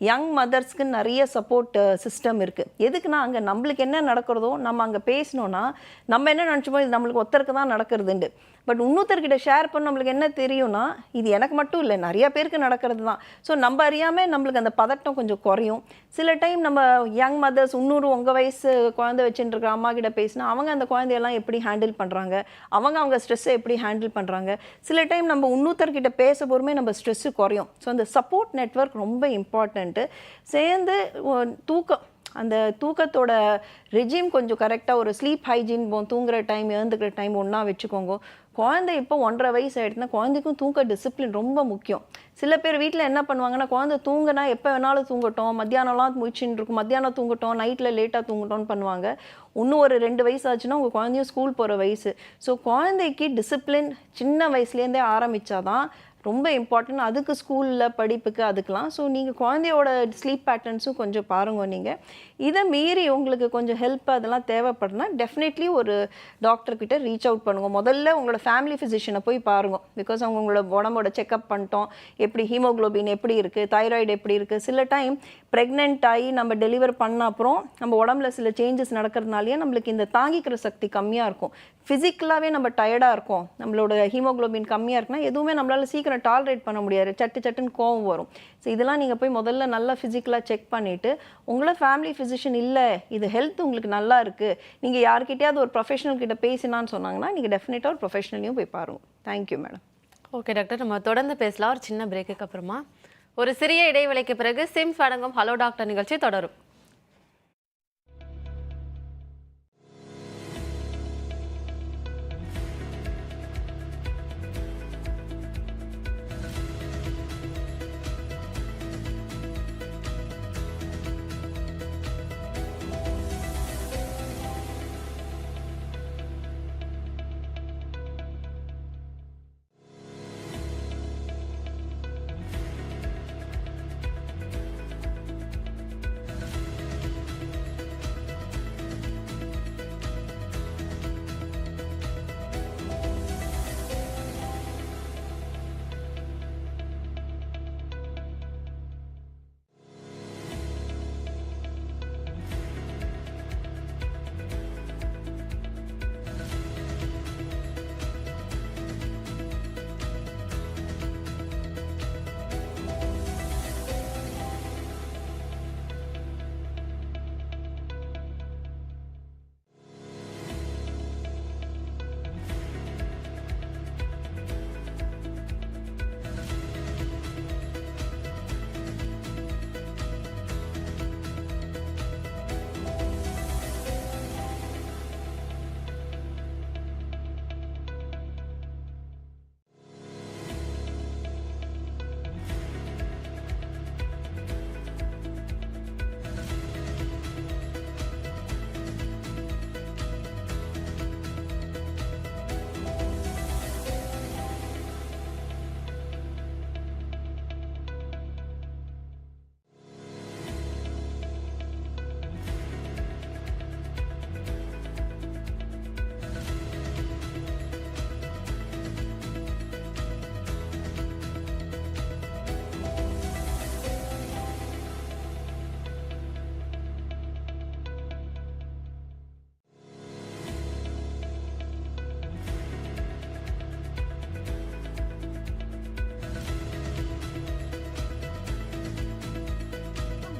யங் மதர்ஸ்க்கு நிறைய சப்போர்ட் சிஸ்டம் இருக்குது. எதுக்குன்னா அங்கே நம்மளுக்கு என்ன நடக்கிறதோ நம்ம அங்கே பேசினோன்னா நம்ம என்ன நினச்சோமோ இது நம்மளுக்கு ஒருத்தருக்கு தான் நடக்கிறதுண்டு. பட் இன்னொருத்தர்கிட்ட ஷேர் பண்ண நம்மளுக்கு என்ன தெரியும்னா இது எனக்கு மட்டும் இல்லை நிறைய பேருக்கு நடக்கிறது தான். ஸோ நம்ம அறியாமல் நம்மளுக்கு அந்த பதட்டம் கொஞ்சம் குறையும். சில டைம் நம்ம யங் மதர்ஸ் இன்னொரு உங்கள் வயசு குழந்தை வச்சுட்டு இருக்கிற அம்மா கிட்ட பேசினா அவங்க அந்த குழந்தையெல்லாம் எப்படி ஹேண்டில் பண்ணுறாங்க, அவங்க ஸ்ட்ரெஸ்ஸை எப்படி ஹேண்டில் பண்ணுறாங்க. சில டைம் நம்ம இன்னொருத்தர்கிட்ட பேச போகிறோமே நம்ம ஸ்ட்ரெஸ்ஸு குறையும். ஸோ அந்த சப்போர்ட் நெட்வொர்க் ரொம்ப இம்பார்ட்டண்ட்டு. சேர்ந்து தூக்கம், அந்த தூக்கத்தோட ரெஜிம் கொஞ்சம் கரெக்டாக ஒரு ஸ்லீப் ஹைஜீன், தூங்குற டைம் எழுந்துக்கிற டைம் ஒன்றா வச்சுக்கோங்க. குழந்தை இப்போ 1.5 வயசு ஆகிடுச்சுன்னா குழந்தைக்கும் தூக்க டிசிப்ளின் ரொம்ப முக்கியம். சில பேர் வீட்டில் என்ன பண்ணுவாங்கன்னா குழந்தை தூங்கினா எப்போ வேணாலும் தூங்கட்டும், மத்தியானம்லாம் முழிச்சுட்டு இருக்கும், மத்தியானம் தூங்கட்டும், நைட்டில் லேட்டாக தூங்கட்டும்னு பண்ணுவாங்க. இன்னும் ஒரு 2 வயசு ஆச்சுன்னா உங்கள் குழந்தையும் ஸ்கூல் போகிற வயசு. ஸோ குழந்தைக்கு டிசிப்ளின் சின்ன வயசுலேருந்தே ஆரம்பித்தாதான் ரொம்ப இம்பார்ட்டன்ட். அதுக்கு ஸ்கூலில் படிப்புக்கு அதுக்கெலாம். ஸோ நீங்கள் குழந்தையோட ஸ்லீப் பேட்டர்ன்ஸும் கொஞ்சம் பாருங்க. நீங்கள் இதை மீறி உங்களுக்கு கொஞ்சம் ஹெல்ப் அதெல்லாம் தேவைப்படுனா டெஃபினெட்லி ஒரு டாக்டர்கிட்ட ரீச் அவுட் பண்ணுங்கள். முதல்ல உங்களோட ஃபேமிலி ஃபிசிஷியனை போய் பாருங்கள். பிகாஸ் அவங்க உங்களோட உடம்போட செக்அப் பண்ணிட்டோம், எப்படி ஹீமோக்ளோபின் எப்படி இருக்குது, தைராய்டு எப்படி இருக்குது. சில டைம் ப்ரெக்னென்ட் ஆகி நம்ம டெலிவர் பண்ண அப்புறம் நம்ம உடம்புல சில சேஞ்சஸ் நடக்கிறதுனாலேயே நம்மளுக்கு இந்த தாங்கிக்கிற சக்தி கம்மியாக இருக்கும். ஃபிசிக்கலாகவே நம்ம டயர்டாக இருக்கும், நம்மளோட ஹீமோக்ளோபின் கம்மியாக இருக்குன்னா எதுவுமே நம்மளால் சீக்கிரம் சீக்கிரம் டாலரேட் பண்ண முடியாது, சட்டுன்னு கோவம் வரும். ஸோ இதெல்லாம் நீங்கள் போய் முதல்ல நல்லா ஃபிசிக்கலாக செக் பண்ணிவிட்டு, உங்களை ஃபேமிலி ஃபிசிஷியன் இல்லை இது ஹெல்த் உங்களுக்கு நல்லா இருக்குது, நீங்கள் யார்கிட்டயாவது ஒரு ப்ரொஃபஷனல் கிட்ட பேசினான்னு சொன்னாங்கன்னா நீங்கள் டெஃபினட்டாக ஒரு ப்ரொஃபஷனலையும் போய் பாருங்கள். Thank you madam. ஓகே டாக்டர், நம்ம தொடர்ந்து பேசலாம் ஒரு சின்ன பிரேக்குக்கு அப்புறமா. ஒரு சிறிய இடைவேளைக்கு பிறகு சிம்ஸ் வழங்கும் ஹலோ டாக்டர் நிகழ்ச்சி தொடரும்.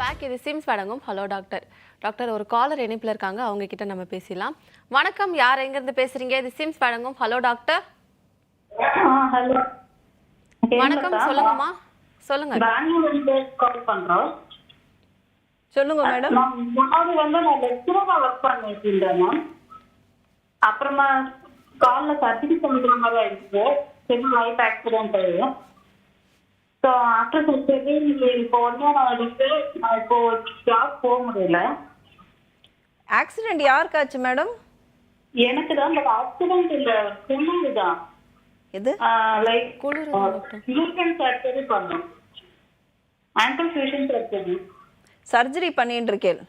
பேக். இது சிம்ஸ் வழங்கும் ஹலோ டாக்டர். டாக்டர், ஒரு காலர் இணைப்பில் இருக்காங்க, அவங்க கிட்ட நம்ம பேசலாம். வணக்கம், யார் எங்கேருந்து பேசுறீங்க? இது சிம்ஸ் வழங்கும் ஹலோ டாக்டர். ஹலோ வணக்கம், சொல்லுங்கம்மா. சொல்லுங்க. பெங்களூர்ல கால் பண்றோம். சொல்லுங்க மேடம். முன்னாடி வந்து நான் லெக்சரரா ஒர்க் பண்ணிட்டு இருந்தேன் மேம். அப்புறமா கால்ல சர்ஜரி பண்ணிக்கிற மாதிரி ஆயிடுச்சு, சின்ன லைஃப் ஆக்சிடென்ட் ஆயிடும். ஸோ ஆஃப்டர் சர்ஜரி இப்போ ஒன்றே நான் எடுத்து நான் இப்போ ஜாப் போக முடியல. ஆக்சிடென்ட் யாருக்காச்சு மேடம்? எனக்கு தான். பட் ஆக்சிடென்ட் இல்லை, குளிர் தான். எது? லைக் குளிர் ஃபியூஷன் சர்ஜரி பண்ணோம், ஆங்கிள் ஃபியூஷன் சர்ஜரி. சர்ஜரி பண்ணிட்டு இருக்கேன்.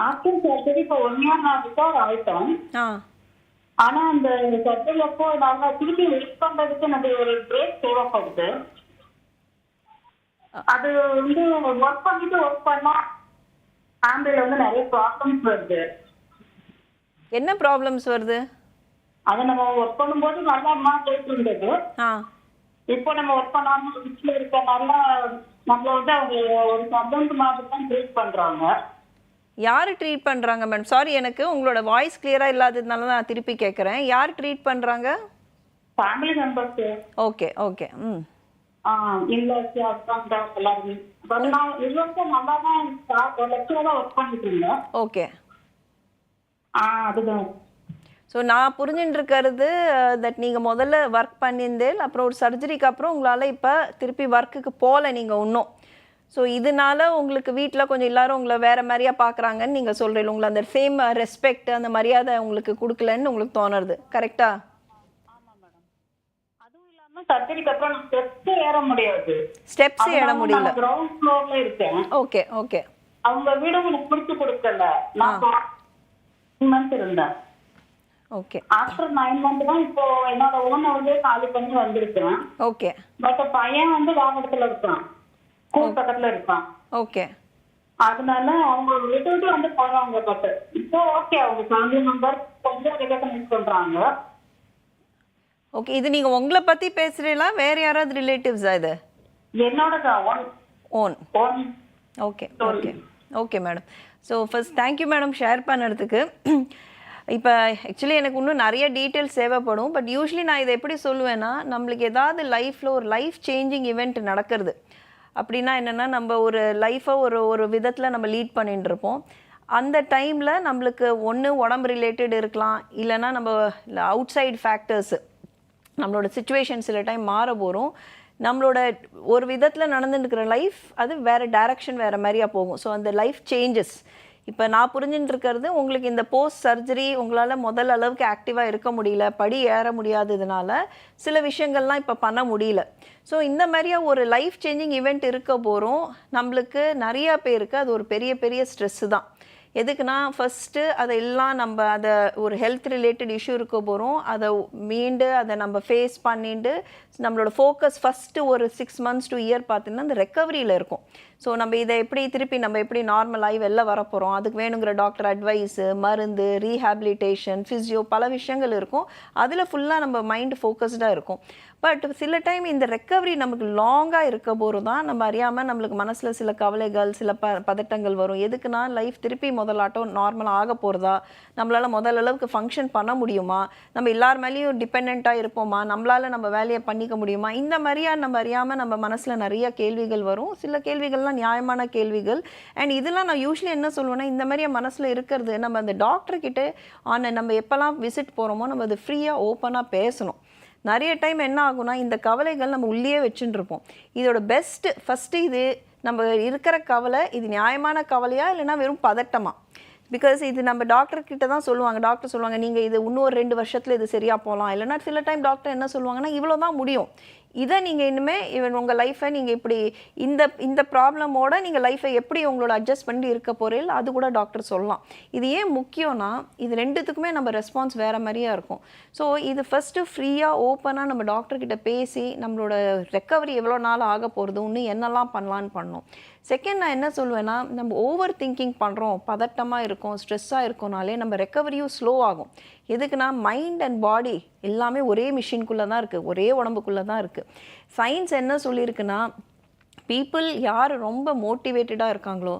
ஆஃப்டர் சர்ஜரி இப்போ 1 year நான் ரிகவர் ஆயிட்டேன். ஆனா அந்த சர்ஜரி அப்போ நாங்க திருப்பி வெயிட் பண்றதுக்கு எனக்கு ஒரு பிரேக் தேவைப்படுது. அது வந்து ஒர்க் பண்ணா ஃபேமிலியில வந்து நிறைய ப்ராப்ளம்ஸ் வருது. என்ன ப்ராப்ளம்ஸ் வருது? அதை நம்ம ஒர்க் பண்ணும்போது நல்லா போயிட்டு இருந்தது. இப்போ நம்ம ஒர்க் பண்ணாம வீட்டுல இருக்கனால நம்மள வந்து அவங்க ஒரு சப்ஜெக்ட் மாதிரி தான் ட்ரீட் பண்றாங்க. யாரு ட்ரீட் பண்றாங்க மேடம்? சாரி, எனக்கு உங்களோட வாய்ஸ் கிளியரா இல்லாததுனால நான் திருப்பி கேட்குறேன். யார் ட்ரீட் பண்றாங்க? Family members. Okay okay. இல்ல எல்லாருமே. பட் நான் இதுவரைக்கும் நல்லா தான் லெக்சரரா ஒர்க் பண்ணிட்டு இருந்தேன். ஓகே. அதுதான். ஸோ நான் புரிஞ்சுட்டு இருக்கிறது தட் நீங்கள் முதல்ல ஒர்க் பண்ணியிருந்தேன், அப்புறம் ஒரு சர்ஜரிக்கு அப்புறம் உங்களால் இப்போ திருப்பி ஒர்க்குக்கு போகல நீங்கள் இன்னும். ஸோ இதனால உங்களுக்கு வீட்டில் கொஞ்சம் எல்லாரும் உங்களை வேறு மாதிரியா பார்க்குறாங்கன்னு நீங்கள் சொல்கிறீங்க. உங்களை அந்த சேம் ரெஸ்பெக்ட் அந்த மரியாதை உங்களுக்கு கொடுக்கலன்னு உங்களுக்கு தோணுறது கரெக்டா? சர்ஜரிக்கு அப்புறம் நான் ஸ்டெப்ஸ் ஏற முடியாது. ஸ்டெப்ஸ் ஏற முடியல. கிரவுண்ட் ஃப்ளோர்ல இருக்கேன். Okay okay. அவங்க வீடு எனக்கு பிடிச்சு கொடுக்கல. நான் 9 months இருந்தேன். ஓகே. ஆஃப்டர் 9 months தான் இப்போ என்னோட ஓன் ஹவுஸே காலி பண்ணி வந்திருக்கேன். ஓகே. பட் பையன் வந்து வாகனத்துல இருக்கான், ஸ்கூல் பக்கத்துல இருக்கான். ஓகே. அதனால அவங்க விட்டு வந்து போறாங்க. பட் இப்போ ஓகே, அவங்க ஃபேமிலி மெம்பர் கொஞ்சம் ரெகக்னைஸ் பண்றாங்க. ஓகே, இது நீங்கள் உங்களை பற்றி பேசுகிறீங்களா வேறு யாராவது ரிலேட்டிவ்ஸா இது? என்னோட own. Okay okay okay madam. So first thank you madam share பண்ணதுக்கு. இப்போ ஆக்சுவலி எனக்கு இன்னும் நிறைய டீட்டெயில்ஸ் தேவைப்படும். பட் யூஸ்வலி நான் இதை எப்படி சொல்லுவேன்னா, நம்மளுக்கு ஏதாவது லைஃப்பில் ஒரு லைஃப் சேஞ்சிங் ஈவெண்ட் நடக்கிறது அப்படின்னா என்னென்னா, நம்ம ஒரு லைஃப்பை ஒரு விதத்தில் நம்ம லீட் பண்ணிட்டு இருப்போம். அந்த டைமில் நம்மளுக்கு ஒன்று உடம்பு ரிலேட்டட் இருக்கலாம், இல்லைன்னா நம்ம அவுட் சைடு ஃபேக்டர்ஸு நம்மளோட சுச்சுவேஷன் சில டைம் மாற போகிறோம். நம்மளோட ஒரு விதத்தில் நடந்துட்டுருக்கிற லைஃப் அது வேறு டைரக்ஷன் வேறு மாதிரியாக போகும். ஸோ அந்த லைஃப் சேஞ்சஸ். இப்போ நான் புரிஞ்சுட்டு இருக்கிறது, உங்களுக்கு இந்த போஸ்ட் சர்ஜரி உங்களால் முதல் அளவுக்கு ஆக்டிவாக இருக்க முடியல, படி ஏற முடியாததுனால சில விஷயங்கள்லாம் இப்போ பண்ண முடியல. ஸோ இந்த மாதிரியா ஒரு லைஃப் சேஞ்சிங் ஈவெண்ட் இருக்க போகிறோம். நம்மளுக்கு நிறையா பேருக்கு அது ஒரு பெரிய பெரிய ஸ்ட்ரெஸ்ஸு தான். எதுக்குன்னா, ஃபஸ்ட்டு அதெல்லாம் நம்ம அதை ஒரு ஹெல்த் ரிலேட்டட் இஷ்யூ இருக்க போகிறோம். அதை மீண்டு அதை நம்ம ஃபேஸ் பண்ணிட்டு நம்மளோட ஃபோக்கஸ் ஃபஸ்ட்டு ஒரு 6 months to year பார்த்தீங்கன்னா அந்த ரெக்கவரியில் இருக்கும். ஸோ நம்ம இதை எப்படி திருப்பி நம்ம எப்படி நார்மலாகி வெளில வரப்போகிறோம், அதுக்கு வேணுங்கிற டாக்டர் அட்வைஸு, மருந்து, ரீஹேபிலிட்டேஷன், ஃபிசியோ, பல விஷயங்கள் இருக்கும். அதில் ஃபுல்லாக நம்ம மைண்ட் ஃபோக்கஸ்டாக இருக்கும். பட் சில டைம் இந்த ரெக்கவரி நமக்கு லாங்காக இருக்க போது தான் நம்ம அறியாமல் நம்மளுக்கு மனசில் சில கவலைகள், சில பதட்டங்கள் வரும். எதுக்குன்னா, லைஃப் திருப்பி முதலாட்டம் நார்மலாக ஆக போகிறதா, நம்மளால் முதல் அளவுக்கு ஃபங்க்ஷன் பண்ண முடியுமா, நம்ம எல்லார் மேலேயும் டிபெண்ட்டாக இருப்போமா, நம்மளால் நம்ம வேலையை பண்ணிக்க முடியுமா, இந்த மாதிரியா நம்ம அறியாமல் நம்ம மனசில் நிறைய கேள்விகள் வரும். சில கேள்விகள்லாம் நியாயமான கேள்விகள். அண்ட் இதெல்லாம் நான் யூஸ்வலி என்ன சொல்லுவேன்னா, இந்த மாதிரியா மனசில் இருக்கிறது நம்ம அந்த டாக்டர்கிட்ட நம்ம எப்போல்லாம் விசிட் போகிறோமோ நம்ம அது ஃப்ரீயாக ஓப்பனாக பேசணும். நிறைய டைம் என்ன ஆகும்னா, இந்த கவலைகள் நம்ம உள்ளே வச்சுட்டு இருப்போம். இதோட ஃபஸ்ட்டு இது நம்ம இருக்கிற கவலை, இது நியாயமான கவலையா இல்லைன்னா வெறும் பதட்டமா? பிகாஸ் இது நம்ம டாக்டர்கிட்ட தான் சொல்லுவாங்க. டாக்டர் சொல்லுவாங்க, நீங்கள் இது இன்னும் ஒரு 2 வருஷத்தில் இது சரியாக போகலாம், இல்லைன்னா சில டைம் டாக்டர் என்ன சொல்லுவாங்கன்னா, இவ்வளோ தான் முடியும், இதை நீங்கள் இனிமேல் உங்கள் லைஃப்பை நீங்கள் இப்படி இந்த ப்ராப்ளமோட நீங்கள் லைஃப்பை எப்படி உங்களோட அட்ஜஸ்ட் பண்ணி இருக்க போகிறீங்க, அது கூட டாக்டர் சொல்லலாம். இது ஏன் முக்கியம்னா, இது ரெண்டுத்துக்குமே நம்ம ரெஸ்பான்ஸ் வேறு மாதிரியாக இருக்கும். ஸோ இது ஃபஸ்ட்டு ஃப்ரீயாக ஓப்பனாக நம்ம டாக்டர்கிட்ட பேசி நம்மளோட ரெக்கவரி எவ்வளோ நாள் ஆக போகிறது, இன்னும் என்னெல்லாம் பண்ணலான்னு பண்ணோம். செகண்ட், நான் என்ன சொல்லுவேன்னா, நம்ம ஓவர் திங்கிங் பண்ணுறோம், பதட்டமாக இருக்கும், ஸ்ட்ரெஸ்ஸாக இருக்கோனாலே நம்ம ரெக்கவரியும் ஸ்லோ ஆகும். எதுக்குன்னா, மைண்ட் அண்ட் பாடி எல்லாமே ஒரே மிஷின்குள்ளே தான் இருக்குது, ஒரே உடம்புக்குள்ளே தான் இருக்குது. சயின்ஸ் என்ன சொல்லியிருக்குன்னா, பீப்புள் யார் ரொம்ப மோட்டிவேட்டடாக இருக்காங்களோ,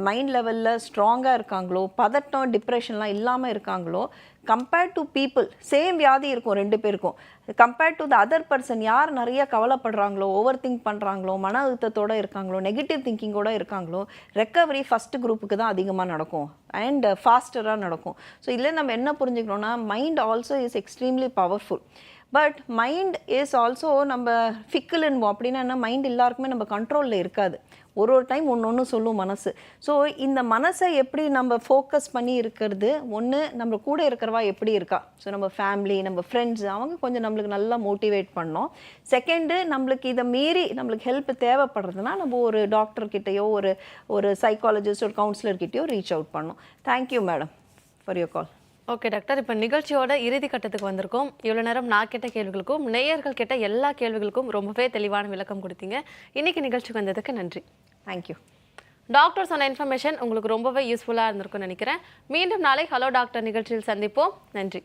மைண்ட் லெவலில் ஸ்ட்ராங்காக இருக்காங்களோ, பதட்டம் டிப்ரெஷன்லாம் இல்லாமல் இருக்காங்களோ, கம்பேர்ட் டு பீப்புள் சேம் வியாதி இருக்கும் 2 பேருக்கும், compared to the other person யார் நிறைய கவலைப்படுறாங்களோ, ஓவர் திங்க் பண்ணுறாங்களோ, மன அழுத்தத்தோடு இருக்காங்களோ, நெகட்டிவ் திங்கிங்கோடு இருக்காங்களோ, ரெக்கவரி ஃபஸ்ட்டு குரூப்புக்கு தான் அதிகமாக நடக்கும் அண்ட் ஃபாஸ்டராக நடக்கும். ஸோ இதில் நம்ம என்ன புரிஞ்சுக்கணுன்னா, mind also is extremely powerful. But mind is also நம்ம ஃபிக்கிள்னுவோம். அப்படின்னா என்ன, மைண்ட் எல்லாருக்குமே நம்ம கண்ட்ரோலில் இருக்காது. ஒரு டைம் ஒன்று சொல்லும் மனசு. ஸோ இந்த மனசை எப்படி நம்ம ஃபோக்கஸ் பண்ணி இருக்கிறது, ஒன்று நம்ம கூட இருக்கிறவா எப்படி இருக்கா, ஸோ நம்ம ஃபேமிலி, நம்ம ஃப்ரெண்ட்ஸ், அவங்க கொஞ்சம் நம்மளுக்கு நல்லா மோட்டிவேட் பண்ணோம். செகண்டு, நம்மளுக்கு இதை மீறி நம்மளுக்கு ஹெல்ப் தேவைப்படுறதுனா நம்ம ஒரு டாக்டர்கிட்டையோ ஒரு சைக்காலஜிஸ்ட், ஒரு கவுன்சிலர்கிட்டையோ ரீச் அவுட் பண்ணோம். Thank you madam for your call. Okay doctor, இப்போ நிகழ்ச்சியோட இறுதி கட்டத்துக்கு வந்திருக்கோம். இவ்வளோ நேரம் நான் கேட்ட கேள்விகளுக்கும் நேயர்கள் கேட்ட எல்லா கேள்விகளுக்கும் ரொம்பவே தெளிவான விளக்கம் கொடுத்தீங்க. இன்னைக்கு நிகழ்ச்சிக்கு வந்ததுக்கு நன்றி. தேங்க்யூ டாக்டர் சொன்ன இன்ஃபர்மேஷன் உங்களுக்கு ரொம்பவே யூஸ்ஃபுல்லாக இருந்திருக்கும்னு நினைக்கிறேன். மீண்டும் நாளை ஹலோ டாக்டர் நிகழ்ச்சியில் சந்திப்போம். நன்றி.